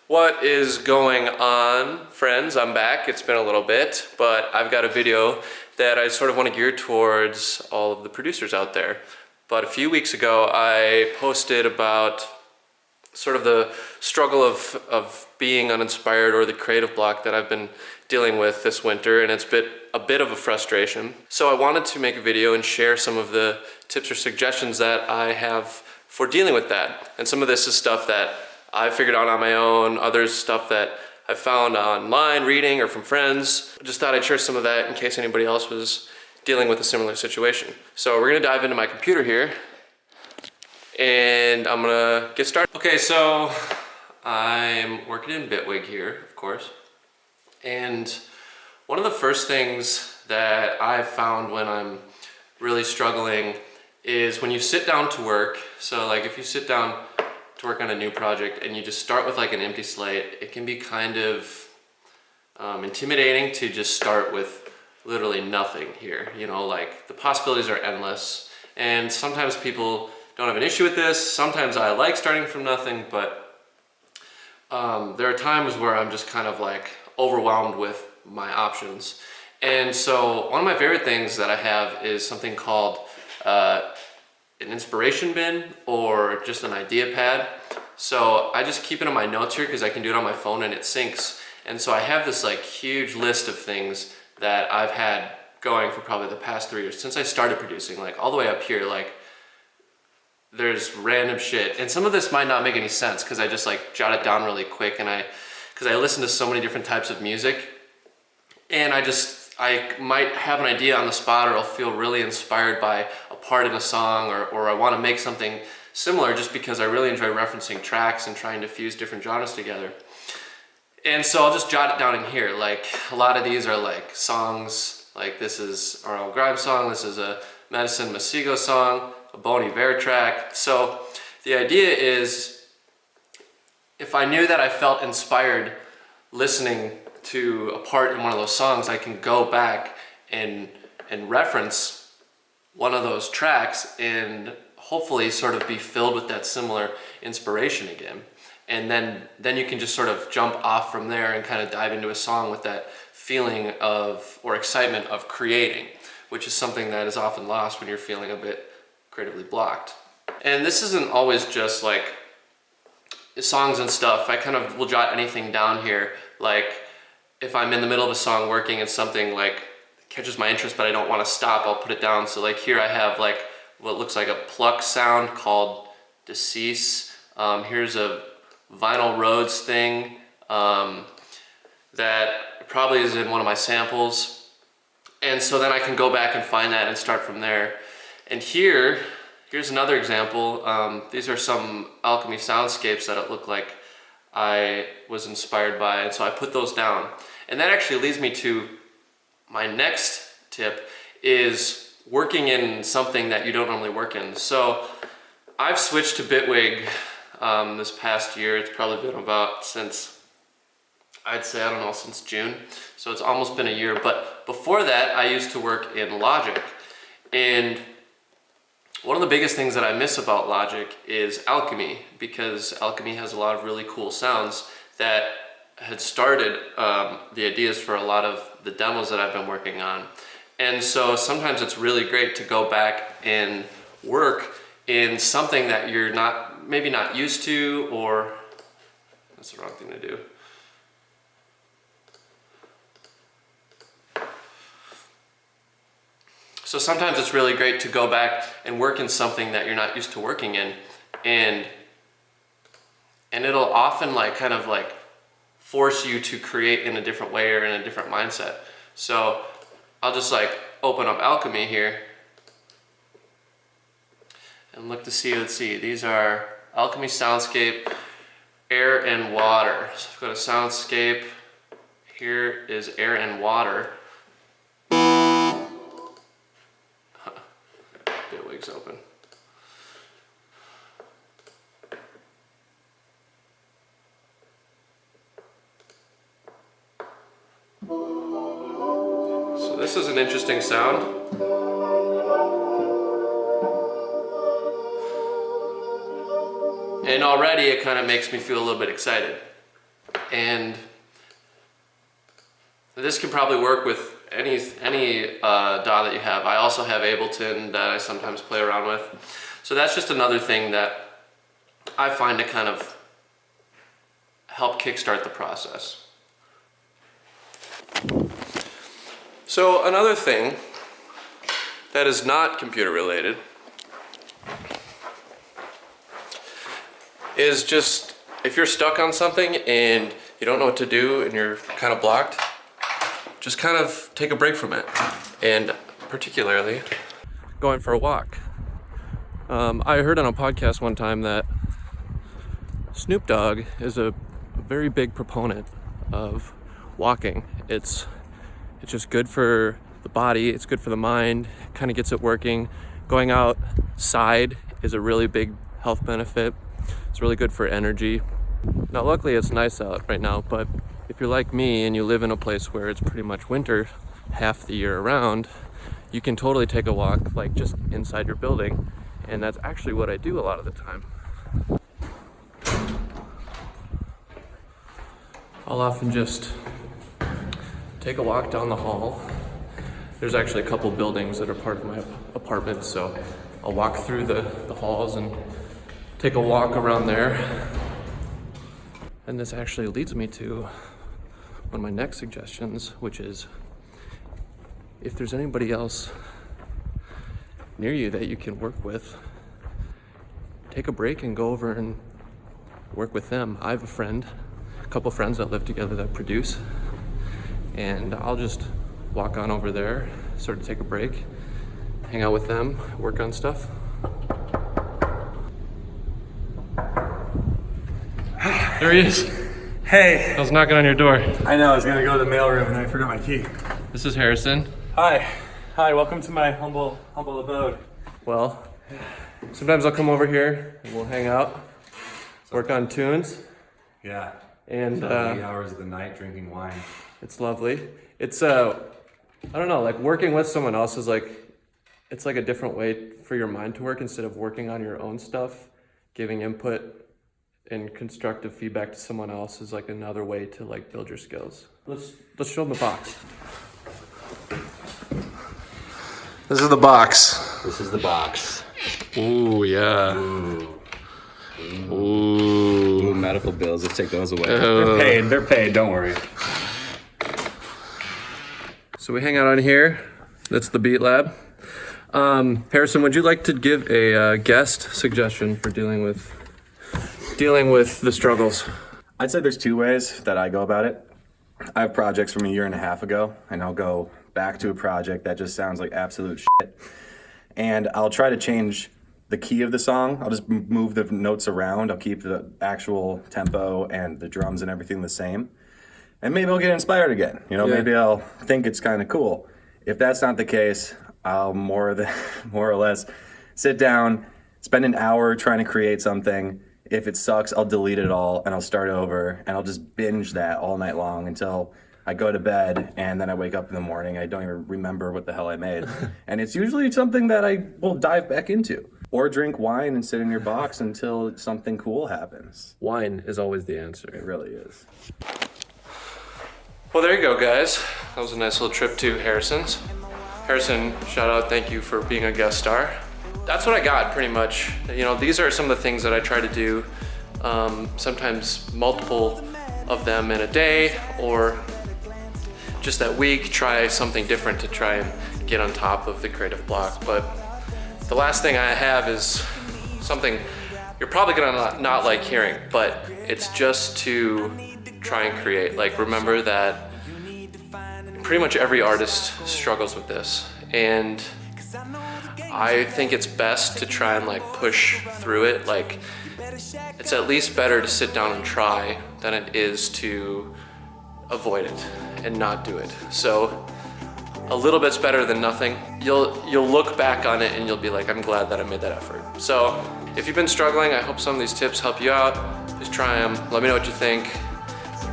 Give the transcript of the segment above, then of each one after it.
What is going on, friends? I'm back. It's been a little bit, but I've got a video that I sort of want to gear towards all of the producers out there. But a few weeks ago, I posted about sort of the struggle of being uninspired, or the creative block that I've been dealing with this winter, and it's been a bit of a frustration. So I wanted to make a video and share some of the tips or suggestions that I have for dealing with that. And some of this is stuff that I figured out on my own, others stuff that I found online, reading, or from friends. I just thought I'd share some of that in case anybody else was dealing with a similar situation. So we're gonna dive into my computer here, and I'm gonna get started. Okay, so I'm working in Bitwig here, of course. And one of the first things that I've found when I'm really struggling is when you sit down to work. So like if you sit down to work on a new project and you just start with like an empty slate, it can be kind of intimidating to just start with literally nothing here. You know, like the possibilities are endless. And sometimes people don't have an issue with this. Sometimes I like starting from nothing, but there are times where I'm just kind of like overwhelmed with my options. And so one of my favorite things that I have is something called an inspiration bin, or just an idea pad. So I just keep it in my notes here because I can do it on my phone and it syncs. And so I have this like huge list of things that I've had going for probably the past 3 years since I started producing, like all the way up here. Like there's random shit, and some of this might not make any sense because I just like jot it down really quick, and because I listen to so many different types of music, and I might have an idea on the spot, or I'll feel really inspired by a part in a song, or I want to make something similar just because I really enjoy referencing tracks and trying to fuse different genres together. And so I'll just jot it down in here. Like a lot of these are like songs, like this is R.L. Grimes song, this is a Medicine Masigo song, a Bon Iver track. So the idea is, if I knew that I felt inspired listening to a part in one of those songs, I can go back and reference one of those tracks and hopefully sort of be filled with that similar inspiration again. And then you can just sort of jump off from there and kind of dive into a song with that feeling of, or excitement of creating, which is something that is often lost when you're feeling a bit creatively blocked. And this isn't always just like songs and stuff. I kind of will jot anything down here. Like if I'm in the middle of a song working and something like catches my interest but I don't want to stop, I'll put it down. So like here I have like what looks like a pluck sound called Decease. Here's a Vinyl Roads thing that probably is in one of my samples. And so then I can go back and find that and start from there. And here's another example. These are some Alchemy soundscapes that it looked like I was inspired by, and so I put those down. And that actually leads me to my next tip, is working in something that you don't normally work in. So I've switched to Bitwig this past year. It's probably been about since, I'd say, I don't know, since June. So it's almost been a year. But before that, I used to work in Logic. And one of the biggest things that I miss about Logic is Alchemy, because Alchemy has a lot of really cool sounds that had started the ideas for a lot of the demos that I've been working on. And so sometimes it's really great to go back and work in something that you're maybe not used to, or that's the wrong thing to do. So sometimes it's really great to go back and work in something that you're not used to working in, and it'll often like kind of like force you to create in a different way or in a different mindset. So I'll just like open up Alchemy here and look to see, let's see, these are Alchemy Soundscape, Air and Water. So go to Soundscape, here is Air and Water. Bitwig's open. So this is an interesting sound. And already it kind of makes me feel a little bit excited. And this can probably work with any DAW that you have. I also have Ableton that I sometimes play around with. So that's just another thing that I find to kind of help kickstart the process. So another thing that is not computer related is just if you're stuck on something and you don't know what to do and you're kind of blocked, just kind of take a break from it, and particularly going for a walk. I heard on a podcast one time that Snoop Dogg is a very big proponent of walking. It's just good for the body, it's good for the mind, kind of gets it working. Going outside is a really big health benefit. It's really good for energy. Now luckily it's nice out right now, but if you're like me and you live in a place where it's pretty much winter half the year around, you can totally take a walk like just inside your building, and that's actually what I do a lot of the time. I'll often just take a walk down the hall. There's actually a couple buildings that are part of my apartment, so I'll walk through the halls and take a walk around there. And this actually leads me to one of my next suggestions, which is if there's anybody else near you that you can work with, take a break and go over and work with them. I have a couple friends that live together that produce, and I'll just walk on over there, sort of take a break, hang out with them, work on stuff. There he is. Hey. I was knocking on your door. I know, I was gonna go to the mailroom and I forgot my key. This is Harrison. Hi, welcome to my humble abode. Well, sometimes I'll come over here and we'll hang out, work on tunes. Yeah. And 8 hours of the night drinking wine. It's lovely. It's I don't know, like working with someone else is it's like a different way for your mind to work. Instead of working on your own stuff, giving input and constructive feedback to someone else is like another way to like build your skills. Let's show them the box. This is the box. This is the box. Ooh, yeah. Ooh. Medical bills, let's take those away. They're paid, don't worry. So we hang out on here. That's the Beat Lab. Harrison, would you like to give a guest suggestion for dealing with the struggles? I'd say there's 2 ways that I go about it. I have projects from a year and a half ago, and I'll go back to a project that just sounds like absolute shit. And I'll try to change the key of the song. I'll just move the notes around. I'll keep the actual tempo and the drums and everything the same. And maybe I'll get inspired again. Maybe I'll think it's kind of cool. If that's not the case, I'll more or less sit down, spend an hour trying to create something. If it sucks, I'll delete it all and I'll start over, and I'll just binge that all night long until I go to bed, and then I wake up in the morning. I don't even remember what the hell I made. And it's usually something that I will dive back into. Or drink wine and sit in your box until something cool happens. Wine is always the answer. It really is. Well, there you go, guys. That was a nice little trip to Harrison's. Harrison, shout out, thank you for being a guest star. That's what I got, pretty much. These are some of the things that I try to do. Sometimes multiple of them in a day, or just that week, try something different to try and get on top of the creative block. But the last thing I have is something you're probably gonna not like hearing, but it's just to try and create. Like, remember that pretty much every artist struggles with this, and I think it's best to try and push through it. It's at least better to sit down and try than it is to avoid it and not do it. So a little bit's better than nothing. You'll look back on it and you'll be like, I'm glad that I made that effort. So if you've been struggling, I hope some of these tips help you out. Just try them, let me know what you think,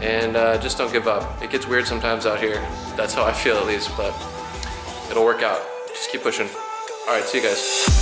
and just don't give up. It gets weird sometimes out here. That's how I feel, at least, but it'll work out. Just keep pushing. All right, see you guys.